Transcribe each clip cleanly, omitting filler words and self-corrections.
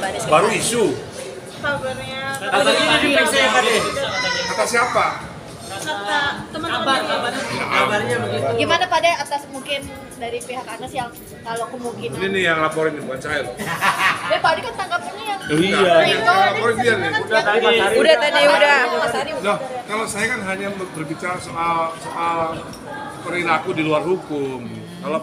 Baris Baru isu. Kabarnya Katanya diperiksa ya Pak. Kata siapa? kata teman-teman Kabarnya begitu. Gimana Pak De atas mungkin dari pihak Agnes yang kalau kemungkinan? Ini nih yang laporin nih, bukan saya loh. Pak De kan tanggapannya yang Iya. Yang laporin dia nih. udah tadi udah. Mas Ari Nah, kalau saya kan hanya berbicara soal perilaku di luar hukum. Kalau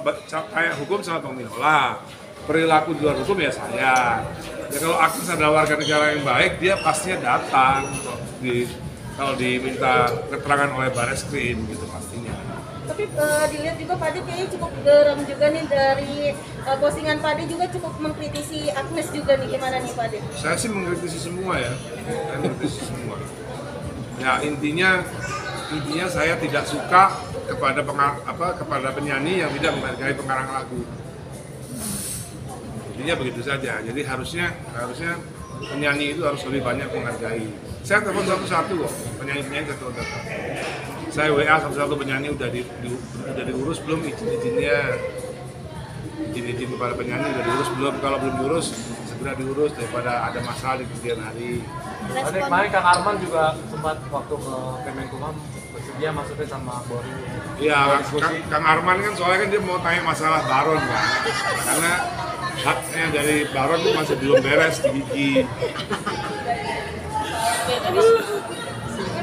kayak hukum sama Bang Minola, perilaku di luar hukum ya saya. Ya kalau Agnes adalah warga negara yang baik, dia pastinya datang kalau diminta keterangan oleh Bareskrim gitu pastinya. tapi dilihat juga Pak De kayaknya cukup geram juga nih dari postingan Pak De juga cukup mengkritisi Agnes juga nih, gimana nih Pak De? Saya sih mengkritisi semua ya, saya mengkritisi semua. Ya intinya saya tidak suka kepada penyanyi yang tidak menghargai pengarang lagu. Intinya begitu saja. Jadi harusnya penyanyi itu harus lebih banyak menghargai. Saya telepon satu-satu kok, penyanyi satu-satu. Saya WA satu-satu penyanyi udah diurus belum izin-izinnya. Izin kepada penyanyi udah diurus belum? Kalau belum diurus segera diurus daripada ada masalah di kemudian hari. Tadi kemarin Kang Arman juga sempat waktu ke Kemenkumham bersedia masukin sama Boris. Iya, Kang Arman kan soalnya kan dia mau tanya masalah Baron kan, karena haknya dari Baron itu masih belum beres di gigi.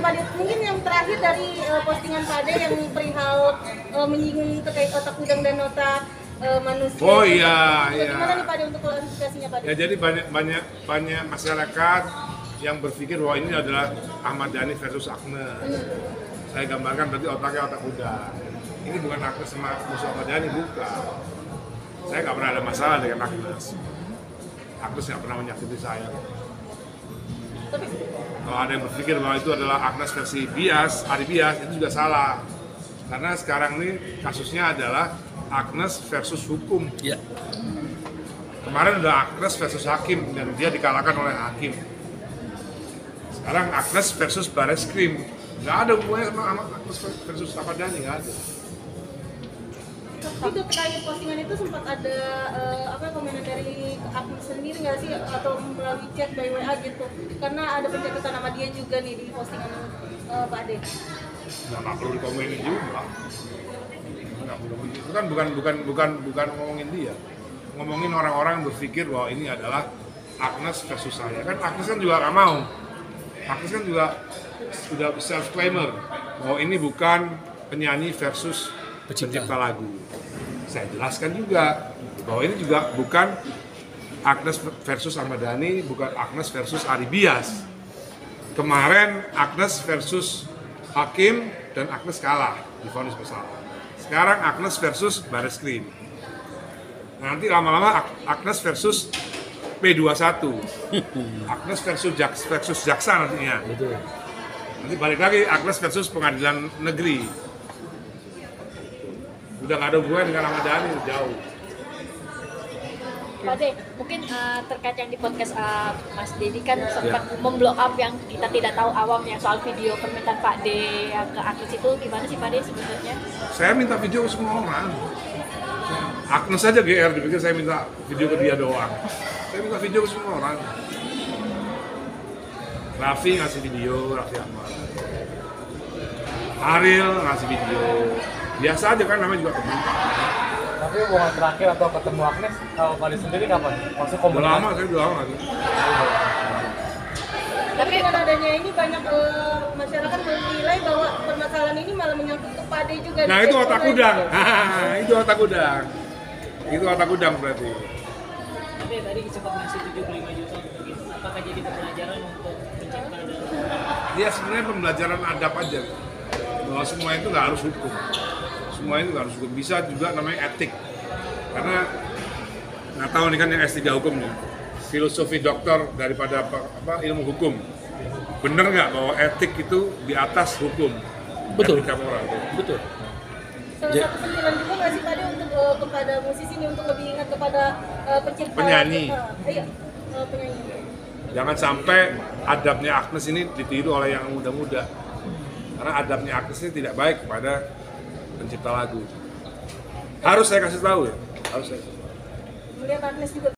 Pak De, mungkin yang terakhir dari postingan Pak De yang perihal menyinggung terkait otak udang dan otak manusia. Oh iya, iya. Gimana nih Pak De untuk klarifikasinya Pak De? Ya jadi banyak masyarakat yang berpikir bahwa ini adalah Ahmad Dhani versus Agnes. Saya gambarkan berarti otaknya otak udang. Ini bukan Agnes sama musuh Ahmad Dhani, bukan. Saya nggak pernah ada masalah dengan Agnes. Agnes nggak pernah menyakiti saya. Tapi Kalau ada yang berpikir bahwa itu adalah Agnes versi bias, Ari Bias, itu juga salah. Karena sekarang ini kasusnya adalah Agnes versus hukum. Iya. Kemarin udah Agnes versus hakim dan dia dikalahkan oleh hakim. Sekarang Agnes versus Bareskrim. Nggak ada hubungannya sama Agnes versus Ahmad Dhani, nggak ada. tapi terkait postingan itu sempat ada komentar dari Agnes sendiri nggak sih, atau melalui chat by WA gitu, karena ada pencatatan nama dia juga nih di postingan Pak De. Nggak perlu dikomenin juga. Nggak perlu. Itu kan bukan ngomongin dia, ngomongin orang-orang yang berpikir bahwa ini adalah Agnes versus saya. Kan Agnes kan juga nggak mau. Agnes kan juga sudah self-claimer bahwa ini bukan penyanyi versus pencipta lagu. Saya jelaskan juga bahwa ini juga bukan Agnes versus Ahmad Dhani, bukan Agnes versus Ari Bias. Kemarin Agnes versus hakim dan Agnes kalah, divonis bersalah. Sekarang Agnes versus Bareskrim. Nanti lama-lama Agnes versus P21. Agnes versus jaksa nantinya. Betul. Nanti balik lagi Agnes versus pengadilan negeri. Udah nggak ada hubungan dengan Ahmad Dhani, jauh. Pak De, mungkin terkait yang di podcast Mas Dedi kan sempat memblow up yang kita tidak tahu awam yang soal video permintaan Pak De yang ke Agnes itu, gimana sih Pak De sebenarnya? Saya minta video ke semua orang. Agnes saja GR dipikir saya minta video ke dia doang. Saya minta video ke semua orang. Raffi ngasih video, Raffi Ahmad. Ariel ngasih video. Biasa aja kan, namanya juga teman. Tapi hubungan terakhir atau ketemu Agnes kalau kalian sendiri kapan? Maksud Udah komunikasi? lama, saya udah lama lagi. Tapi dengan adanya ini banyak masyarakat menilai bahwa permasalahan ini malah menyangkut ke Pak De juga. Nah itu otak udang. Itu otak udang. Itu otak udang berarti. Tapi tadi sempat ngasih 75 juta untuk itu. Apakah jadi pembelajaran untuk pencipta dan Ya sebenarnya pembelajaran adab aja. Bahwa semua itu nggak harus hukum. Semua itu nggak harus hukum. Bisa juga namanya etik. Karena nggak tahu nih kan yang S3 hukum nih. Filosofi doktor daripada ilmu hukum. Bener nggak bahwa etik itu di atas hukum? Betul. Etika moral. betul. Salah satu sentilan juga nggak sih Pak De untuk kepada musisi ini untuk lebih ingat kepada pencipta Penyanyi. Iya, penyanyi. Jangan sampai adabnya Agnes ini ditiru oleh yang muda-muda. Karena adabnya Agnes ini tidak baik kepada pencipta lagu. Harus saya kasih tahu ya. Harus saya kasih tahu. Kemudian Agnes juga